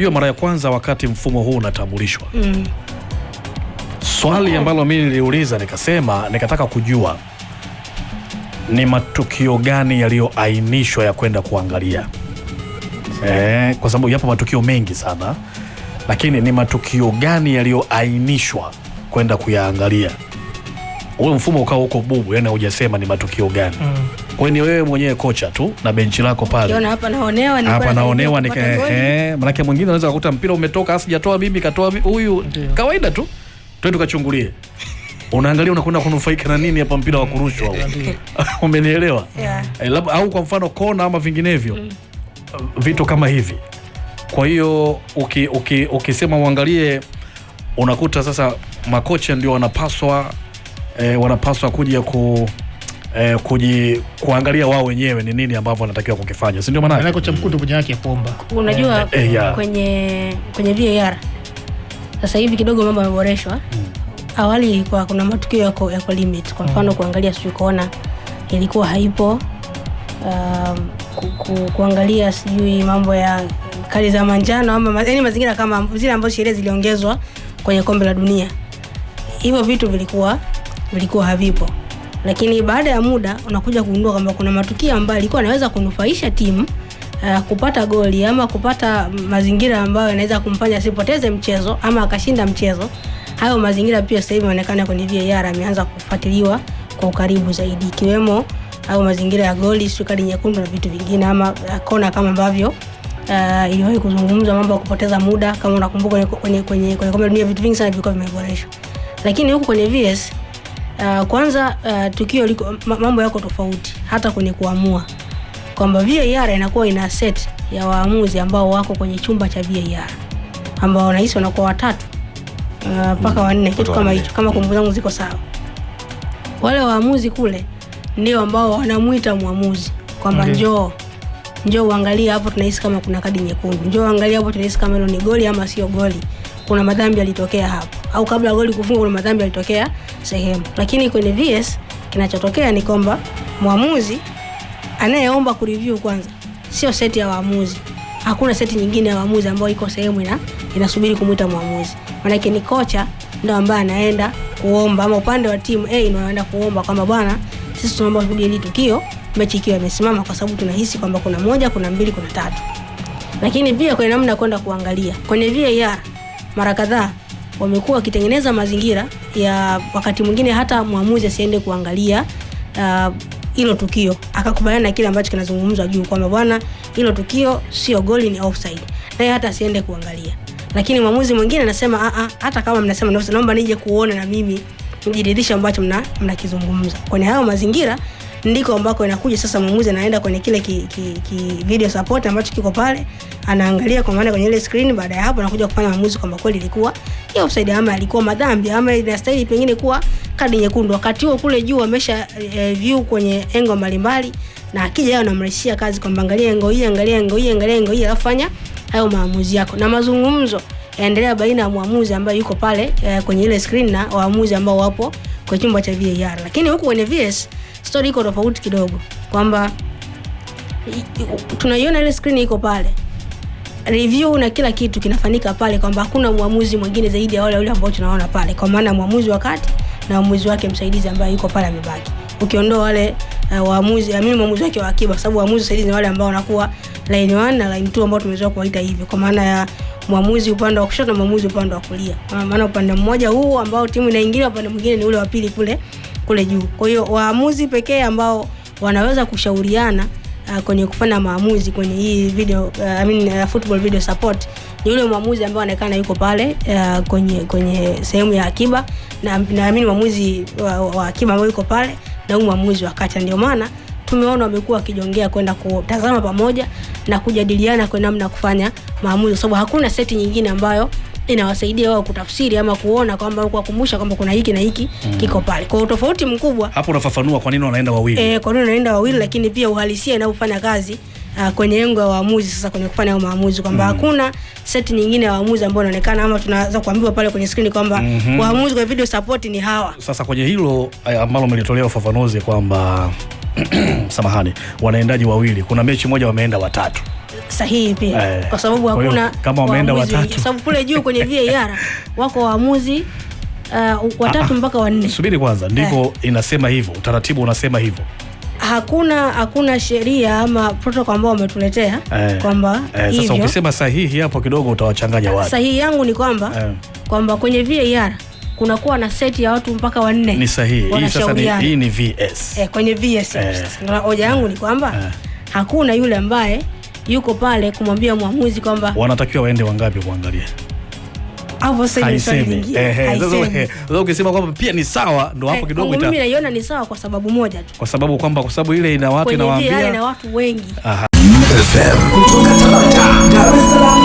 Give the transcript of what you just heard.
Hiyo mara ya kwanza wakati mfumo huu unatambulishwa. Swali ambalo mimi niliuliza nikataka kujua ni matukio gani yaliyoainishwa ya kwenda kuangalia. Kwa sababu yapo matukio mengi sana, lakini ni matukio gani yaliyoainishwa kwenda kuyaangalia. Ule mfumo ukao huko bubu, yani hujasema ni matukio gani. Kwa hiyo ni wewe mwenyewe kocha tu na benchi lako pale. Unaona hapa naonewa manake mwingine anaweza kukuta mpira umetoka asijatoa bibi katoa huyu kawaida tu. Twende tukachungulie. Unaangalia unakwenda kunufaika na nini hapa mpira wa kurushwa. Umenielewa? Labda au kwa mfano kona ama vinginevyo. Vitu kama hivi. Kwa hiyo ukisema uangalie, unakuta sasa makocha ndio wanapaswa kuja kuangalia wao wenyewe ni nini ambavyo wanatakiwa kukifanya, si ndio? Maana kocha mkuu ndio yake pomba. Unajua kwenye VAR sasa hivi kidogo mambo yameboreshwa. Awali ilikuwa kuna matukio yako limit. Kwa mfano kuangalia sijui kona ilikuwa haipo. Kuangalia sijui mambo ya kali za manjano ama yani mazingira kama zile ambazo sheria ziliongezwa kwenye kombe la dunia. Hivyo vitu vilikuwa havipo. Lakini baada ya muda unakuja kugundua kwamba kuna matukio ambayo yalikuwa yanaweza kunufaisha timu kupata goli ama kupata mazingira ambayo yanaweza kumfanya asipoteze mchezo ama akashinda mchezo. Hayo mazingira pia sasa hivi yanaonekana kwenye VAR yameanza kufuatiliwa kwa ukaribu zaidi, ikiwemo au mazingira ya goli, kadi nyekundu na vitu vingine, ama kona kama ambavyo iliwahi kuzungumzwa mambo ya kupoteza muda. Kama unakumbuka kwenye kombe la dunia vitu vingi sana vilikuwa vimeboreshwa. Lakini huko kwenye VS kwanza tukio liko mambo yako tofauti hata kwenye kuamua. Kwamba VAR inakuwa ina set ya waamuzi ambao wako kwenye chumba cha VAR ambao wanahisi wanakuwa watatu mpaka wanne, kitu kama hicho, kama kumbukumbu zangu ziko sawa. Wale waamuzi kule ndio ambao wanamuita muamuzi kwamba njoo uangalie hapo, tunahisi kama kuna kadi nyekundu, njoo angalia hapo, tunahisi kama hilo ni goli ama sio goli, kuna madhambi yalitokea hapo, au kabla goli kufungwa kuna madhambi yalitokea sehemu. Lakini kwenye VS kinachotokea ni kwamba muamuzi anayeomba kureview kwanza sio seti ya waamuzi. Hakuna seti nyingine ya waamuzi ambayo iko sehemu inasubiri kumuita muamuzi. Maana yake ni kocha ndio ambaye anaenda kuomba, ama upande wa timu A ndio anaenda kuomba kwamba bwana, sisi tunaomba kurudi hili tukio, mechi ikiwa imesimama kwa sababu tunahisi kwamba kuna moja, kuna mbili, kuna tatu. Lakini pia kwa namna kwenda kuangalia kwenye VAR mara kadhaa wamekuwa wakitengeneza mazingira ya wakati mwingine hata muamuzi asiende kuangalia hilo tukio, akakubaliana na kile ambacho kinazungumzwa juu kwamba bwana, hilo tukio sio goli, ni offside, naye hata asiende kuangalia. Lakini muamuzi mwingine anasema hata kama mnasema naomba nije kuona na mimi nijiridhisha ambacho mnakizungumza. Kwenye hayo mazingira ndiko ambako inakuja sasa muamuzi anaenda kwenye kile video support ambacho kiko pale, anaangalia kwa maana kwenye ile screen. Baada ya hapo anakuja kufanya maamuzi kwamba kweli ilikuwa hiyo offside ama ilikuwa madhambi ama inastahili pengine kuwa kadi nyekundu. Wakati huo kule juu amesha view kwenye engo mbalimbali, na akija yeye anamrejeshia kazi kwamba angalia engo hii, angalia engo hii, angalia engo hii, afanya hayo maamuzi yako. Na mazungumzo yaendelea baina ya muamuzi ambaye yuko pale kwenye ile screen na waamuzi ambao wapo kwa chumba cha VAR. Lakini huko kwenye VS story iko tofauti kidogo, kwamba tunaiona ile screen iko pale, review na kila kitu kinafanyika pale, kwamba hakuna muamuzi mwingine zaidi ya wale ambao tunaona pale, kwa maana muamuzi wa kati na muamuzi wake msaidizi ambaye yuko pale amebaki. Ukiondoa wale waamuzi, muamuzi wake wa akiba, sababu waamuzi msaidizi ni wale ambao wanakuwa line 1 na line 2 ambao tumezoea kuwaita hivyo, kwa maana ya muamuzi upande wa kushoto na muamuzi upande wa kulia. Maana upande mmoja huu ambao timu inaingia, upande mwingine ni ule wa pili kule juu. Kwa hiyo waamuzi pekee ambao wanaweza kushauriana kwenye kufanya maamuzi kwenye hii video football video support ni yule muamuzi ambaye anaonekana yuko pale kwenye sehemu ya akiba, na muamuzi wa akiba ambaye yuko pale na muamuzi wa kati. Ndio maana tumeona wamekuwa wakijongea kwenda kutazama pamoja na kujadiliana kwa namna kufanya maamuzi, sababu hakuna seti nyingine ambayo inawasaidia wao kutafsiri ama kuona kwamba kuwakumbusha kwamba kuna hiki na hiki kiko pale. Kwa tofauti mkubwa hapo unafafanua kwa nini wanaenda wawili. Kwa nini wanaenda wawili, lakini pia uhalisia inayofanya kazi kwenye engo ya waamuzi sasa kwenye kufanya maamuzi, kwamba hakuna seti nyingine ya waamuzi ambao wanaonekana ama tunaweza kuambiwa pale kwenye screen kwamba waamuzi kwa video support ni hawa. Sasa kwenye hilo ambalo umelitolea ufafanuzi kwamba samahani, wanaendaji wawili, kuna mechi moja wameenda watatu. Sahihi pia. Kwa sababu hakuna kama wameenda watatu. Kwa sababu kule juu kwenye VAR wako waamuzi watatu mpaka wanne. Subiri kwanza, ndivyo inasema hivyo, utaratibu unasema hivyo. Hakuna sheria ama protocol ambao wametuletea kwamba hivyo. Sasa ukisema sahihi hapo kidogo utawachanganya watu. Sahihi yangu ni kwamba kwamba kwenye VAR kunakuwa na seti ya watu mpaka wanne. Ni sahihi. Hii sasa hii ni VS. Kwenye VS. Ndio hoja yangu ni kwamba hakuna yule ambaye yuko pale kumwambia mwamuzi kwamba wanatakiwa waende wangapi kuangalia. Hapo sasa ni swali lingine. Sasa ukisema kwamba pia ni sawa, ndo hapo kidogo mimi naiona ni sawa kwa sababu moja tu. Kwa sababu ile ina watu inawaambia ina watu wengi. FM kutoka Tabata, Dar es Salaam.